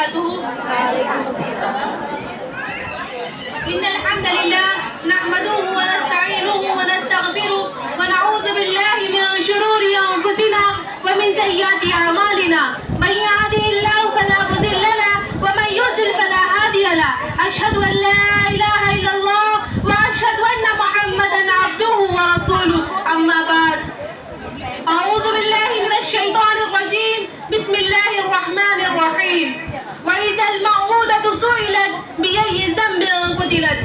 وبركاته. إن الحمد لله نحمده ونستعينه ونستغفره ونعوذ بالله من شرور أنفسنا ومن سيئات أعمالنا. من يهده الله فلا مضل له ومن يضلل فلا هادي له. أشهد أن لا إله إلا الله وأشهد أن محمدا عبده ورسوله. أما بعد، أعوذ بالله من الشيطان الرجيم. بسم الله الرحمن الرحیم. وَإِذَا الْمَوْءُودَةُ سُئِلَتْ بِأَيِّ ذَنبٍ قُتِلَتْ.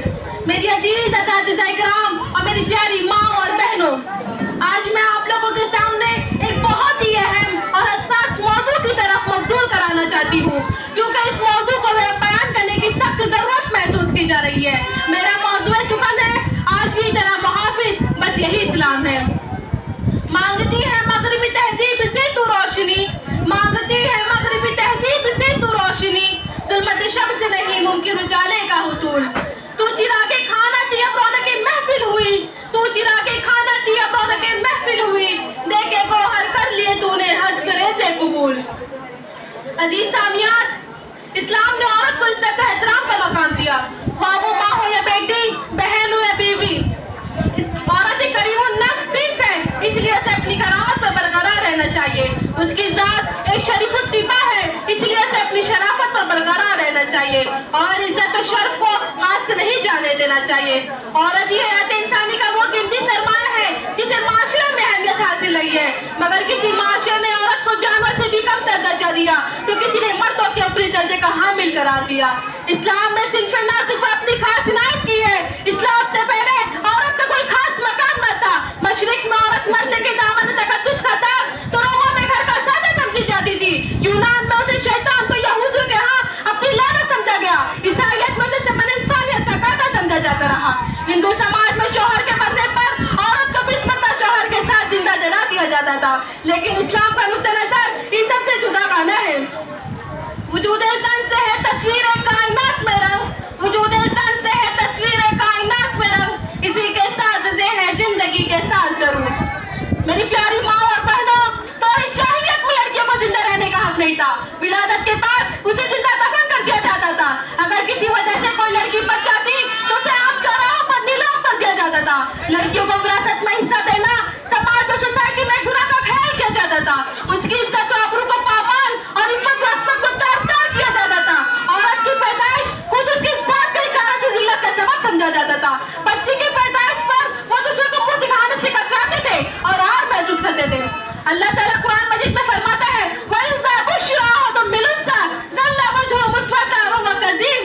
میری عزیز اساتذہ اکرام اور میری پیاری ماں اور بہنوں، آج میں آپ لوگوں کے سامنے ایک بہت ہی اہم اور حساس موضوع کی طرف مبذول کرانا چاہتی ہوں، کیونکہ اس موضوع کو بیان کرنے کی سخت ضرورت محسوس کی جا رہی ہے. میرا موضوع چکن ہے، آج بھی ذرا محافظ، بس یہی اسلام ہے. مانگتی ہے مغربی تہذیب سے تو روشنی، مانگتی ہے مغربی تہذیب سے تو روشنی، ظلمت شب سے نہیں ممکن اجالے کا حصول. تو چراغ کھانا تھی اب رونق محفل ہوئی، تو چراغ کھانا تھی اب رونق محفل ہوئی، دیکھے گوہر کر لیے تو نے حج کرے سے قبول. عزیز سامیات، اسلام نے عورت کو عزت کا احترام کا مقام دیا، خواہ وہ ماں ہو یا بیٹی، بہن ہو یا بیوی. عورت ایک کریم النفس صنف ہے، اس لیے اسے اپنی کرامت پر برقرار رہنا چاہیے. اس کی ذات ایک شریف الطبع ہے، اس لیے اسے اپنی شرافت پر برقرار رہنا چاہیے اور عزت و شرف کو ہاتھ سے نہیں جانے دینا چاہیے. عورت ہی حیات انسانی کا وہ قیمتی سرمایہ ہے جسے معاشرے میں اہمیت حاصل رہی ہے. مگر کسی معاشرے نے عورت کو جانور سے بھی کم تر درجہ دیا تو کسی نے مردوں کے اوپری درجے کا حامل قرار دیا. اسلام میں صنف ناطق کو اپنی خاص عنایت کی ہے. اسلام سے پہلے عورت کا کوئی خاص مقام نہ تھا. مشرق میں عورت مرد کے دامن تقدس کا تھا تو روموں میں گھر کا سادہ سمجھی جاتی تھی. یونان میں اسے شیطان تو یہودیوں کے ہاں اپنی لعنت سمجھا گیا. عیسائیت میں اسے چمن انسانیت کا قاعدہ سمجھا جاتا رہا. ہندو سماج میں شوہر کے مرنے پر عورت کو بسمتہ شوہر کے ساتھ زندہ جلا دیا جاتا تھا. لیکن اسلام کا نقطہ نظر ان سب سے جدا گانا ہے. وجود زن سے ہے تصویر کائنات میں رنگ، وجود زن سے ہے تصویر کائنات میں رنگ، اسی کے ساتھ دے ہے زندگی کے ساتھ ضرور. میری پیاری ماں اور بہنوں، توحید جاہلیت میں لڑکیوں کو زندہ رہنے کا حق نہیں تھا. ولادت کے بعد اسے زندہ دفن کر دیا جاتا تھا. اگر کسی وجہ سے کوئی لڑکی بچ جاتی تو اسے عام چوراہوں پر نیلام کر دیا جاتا تھا. لڑکیوں کو وراثت میں حصہ دینا سماج اور سوسائٹی میں گناہ کا خیال کیا جاتا تھا. اس کی عزت و آبرو کو پامال اور عفت و عصمت کو تاثار کیا جاتا تھا. عورت کی پیدائش خود اس کی ذات کا اکارت و ذلت کا سبب سمجھا جاتا تھا. بچی کی پیدائش پر وہ دوسرے کو منہ دکھانے سے کتراتے تھے اور آر محسوس کرتے تھے. اللہ تعالیٰ قرآن مجید میں فرماتا ہے وَإِذَا بُشِّرَ أَحَدُهُم بِالْأُنثَىٰ ظَلَّ وَجْهُهُ مُسْوَدًّا وَهُوَ كَظِيمٌ.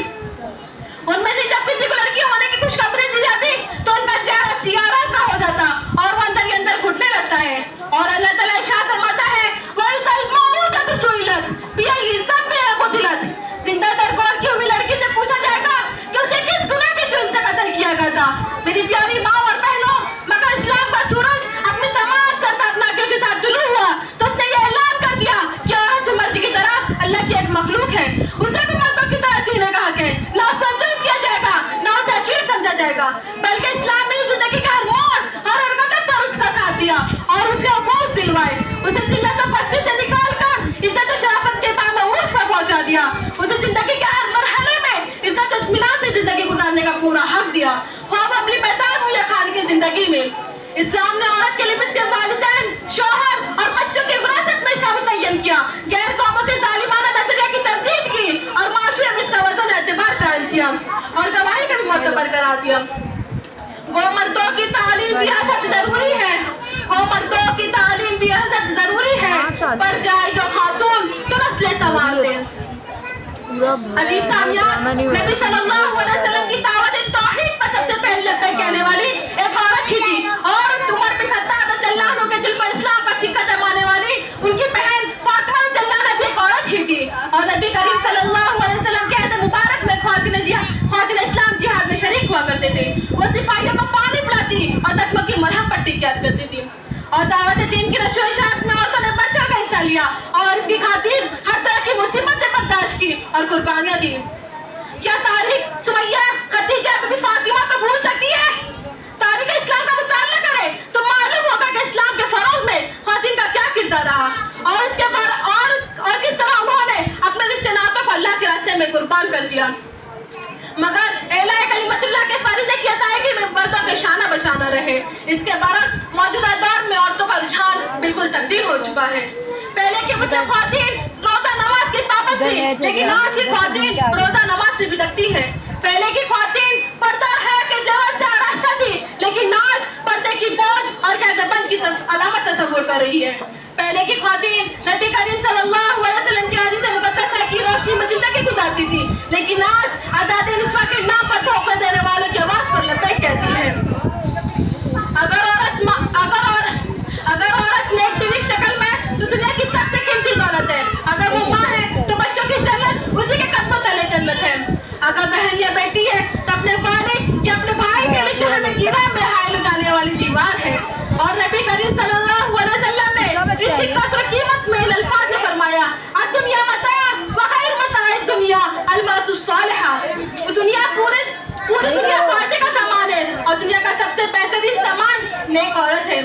ان میں سے جب کسی کو لڑکی ہونے کی خوشخبری دی جاتی تو ان کا چہرہ سیاہ رنگ کا ہو جاتا اور وہ اندر ہی اندر گھٹنے لگتا ہے. اور اللہ تعالیٰ ارشاد فرماتا ہے وَإِذَا الْمَوْءُودَةُ سُئِلَتْ بِأَيِّ ذَنبٍ قُتِلَتْ. زندہ درگور کی ہوئی لڑکی سے پوچھا جائے گا کہ اسے کس گناہ کے جرم سے قتل کیا گیا تھا. میری پیاری ماں اور بہنوں، مگر اسلام کا سورج اپنے تمام سردابناکیوں کے ساتھ طلوع ہوا تو اس نے یہ اعلان کر دیا کہ عورت جو مرضی کی طرح اللہ کی ایک مخلوق ہے، اسے بھی مردوں کی طرح جینے کا حق ہے. نہ اسے تنظیم کیا جائے گا نہ اسے حقیر سمجھا جائے گا، بلکہ اسلام نے زندگی کا ہر موڑ ہر حرکت پر اس کا ساتھ دیا اور اسے عبور دلوائے. اسے ذلت و پستی سے نکال کر عزت و شرافت کے بام عروج پر پہنچا دیا. اسے زندگی کے ہر مرحلے میں عزت و اطمینان سے زندگی گزارنے کا پورا حق دیا، خواب اپنی پیدائش ہو یا خان کی زندگی میں. اسلام نے عورت کے لیے اس کے والدین، شوہر اور بچوں کی وراثت میں حصہ متعین کیا، غیر قوموں کے ظالمانہ نظریہ کی تردید کی اور معاشرے میں توازن اعتبار قائم کیا اور گواہی کا بھی معتبر قرار دیا. وہ مردوں کی تعلیم بھی حد ضروری ہے، وہ مردوں کی تعلیم بھی حد ضروری ہے، پر جائے جو خاتون تو نسلیں سنوارتے. عزیز سامیات، نبی صلی اللہ علیہ وسلم کی دعوت توحید پر سب سے پہلے لبیک کہنے والی ایک عورت ہی تھی اور عمر بن خطاب رضی اللہ عنہ کے دل پر اسلام کا سکہ جمانے والی ان کی بہن فاطمہ رضی اللہ عنہا بھی ایک عورت ہی تھی. اور نبی کریم صلی اللہ علیہ وسلم کے عہد مبارک میں خواتین اسلام جہاد میں شریک ہوا کرتے تھے. وہ سپاہیوں کو پانی پلاتی اور زخموں کی مرہم پٹی کیا کرتی تھی اور دعوت دین کی نشر و اشاعت میں عورتوں نے بڑھ چڑھ کر حصہ لیا اور اس کی خاطر ہر طرح کی مصیبتیں برداشت کی اور قربانیاں دی. کیا تاریخ سمیہ، خدیجہ، بی فاطمہ کو بھول سکتی ہے؟ تاریخ اسلام کا مطالعہ کرے تو معلوم ہوگا کہ اسلام کے فروغ میں خواتین کا کیا کردار رہا اور اس کے بعد اور کس طرح انہوں نے اپنے رشتے ناتوں کو اللہ کے انہیں قربان کر دیا. مگر اعلاء کلمت اللہ کے فریضے کی ادائیگی میں مردوں کے شانہ بشانہ رہے. اس کے برعکس موجودہ دور میں عورتوں کا رجحان بالکل تبدیل ہو چکا ہے. پہلے کے مجھے خواتین روزہ نماز کی پابند تھی، لیکن آج کی خواتین روزہ نماز سے بھٹکتی ہے. پہلے کی خواتین پردہ ہے کہ جوان سے آراستہ تھی، لیکن آج پردے کی بوجھ اور قید بند کی علامت تصور کر رہی ہے. پہلے کی خواتین نبی کریم صلی اللہ علیہ وسلم کی حدیث مقدسہ کی روشنی میں زندگی گزارتی تھی، لیکن آج آزاد نسواں کے نام پر دھوکہ دینے والوں کی آواز پر لبیک کہتی ہے. اگر عورت نیک بیوی شکل میں تو دنیا کی سب سے قیمتی دولت ہے. اگر وہ ماں ہے تو بچوں کی جنت اسی کے قدموں تلے جنت ہے. اگر بہن یا بیٹی ہے تو اپنے والد یا اپنے بھائی کے لیے جہنم کی راہ میں حائل ہو جانے والی دیوار ہے. اور نبی کریم صلی اللہ علیہ وسلم نے اس کی قدر قیمت میں الفاظ نے فرمایا: الدنیا متاع وخیر متاع الدنیا المرأة الصالحة. دنیا پوری دنیا فائدے کا سامان ہے اور دنیا کا سب سے بہترین سامان نیک عورت ہے.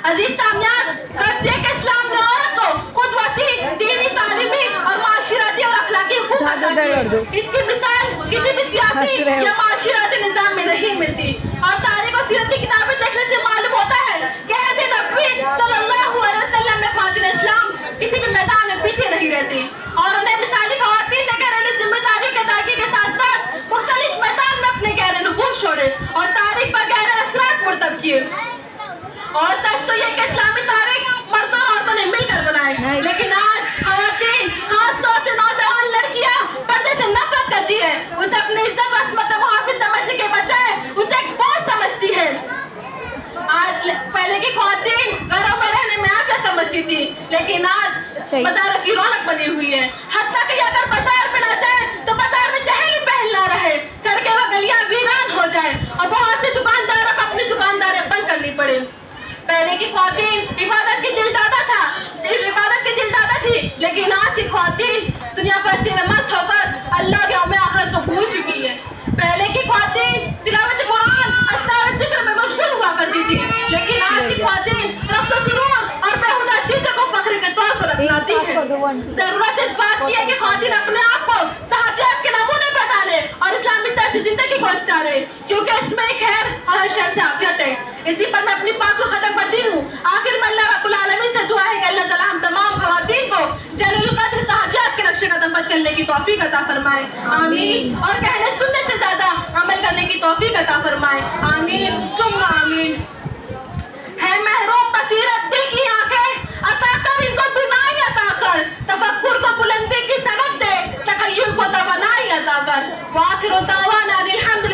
عزیز سامعین، غرض یہ کہ اسلام نے عورت کو خود وسیع دینی، تعلیمی اور معاشرتی اور اخلاقی حقوق عطا کیے. اس کی مثال کسی بھی سیاسی یا معاشرتی نظام میں نہیں ملتی. اور تاریخ و سیرت کی کتابیں دیکھنے سے معلوم ہوتا ہے کہ عہد نبوی صلی اللہ علیہ وسلم میں خواتین اسلام کسی بھی میدان میں پیچھے نہیں رہتی اور انہیں مثالی خواتین نے گھریلو ذمہ داری کے ادائیگی کے ساتھ ساتھ مختلف میدان میں اپنے گہرے نفوذ چھوڑے اور تاریخ پر گہرے اثرات مرتب کیے. اور سچ تو یہ کہ اسلامی تاریخ مردوں اور عورتوں نے مل کر بنائے، لیکن آج خواتین، خاص طور سے نوجوان لڑکیاں پردے سے نفرت کرتی ہے. اسے اپنی عزت و عصمت و محافظ سمجھنے کے بجائے اسے ایک بوجھ سمجھتی ہے. آج پہلے کی خواتین گھروں میں رہنے میں آفت سمجھتی تھی، لیکن آج بازاروں کی رونق بنی ہوئی ہے. حتیٰ کہ اگر بازار میں نہ جائے تو بازار میں چہل پہل نہ رہے، سڑکیں و گلیاں ویران ہو جائیں اور بہت سے دکانداروں کو اپنی دکانداریں بند کرنی پڑے. پہلے کی خواتین عبادت کی دلدادہ تھی، لیکن آج کی خواتین دنیا پرستی میں مست ہو کر اللہ کے یوم آخرت کو بھول چکی ہے. پہلے کی خواتین تلاوت قرآن، اذکار و ذکر میں مشغول ہوا کرتی تھی، لیکن آج کی خواتین رقص و سرور اور بیہودہ چیزوں کو فخر کے طور پر اپناتی ہے. ضرورت اس بات کی ہے کہ خواتین اپنے آپ کو صحابیات کے نمونے پر ڈالے اور اسلامی طرز زندگی کو اچھالے، کیونکہ اس میں ایک خیر اور شر سے عافیت ہے. اسی پر میں اپنی بات کو ختم کرتی ہوں. آخر میں اللہ رب العالمین سے دعا ہے کہ اللہ تعالیٰ ہم تمام خواتین کو جلیل القدر صحابیات کے نقش قدم پر چلنے کی توفیق عطا فرمائے، آمین. اور کہنے سننے سے زیادہ عمل کرنے کی توفیق عطا فرمائے، آمین ثم آمین. ہے محروم بصیرت دل کی آنکھیں، عطا کر ان کو بینائی عطا کر، تفکر کو بلندی کی سند دے، تخیل کو توانائی عطا کر. وآخر دعوانا الحمد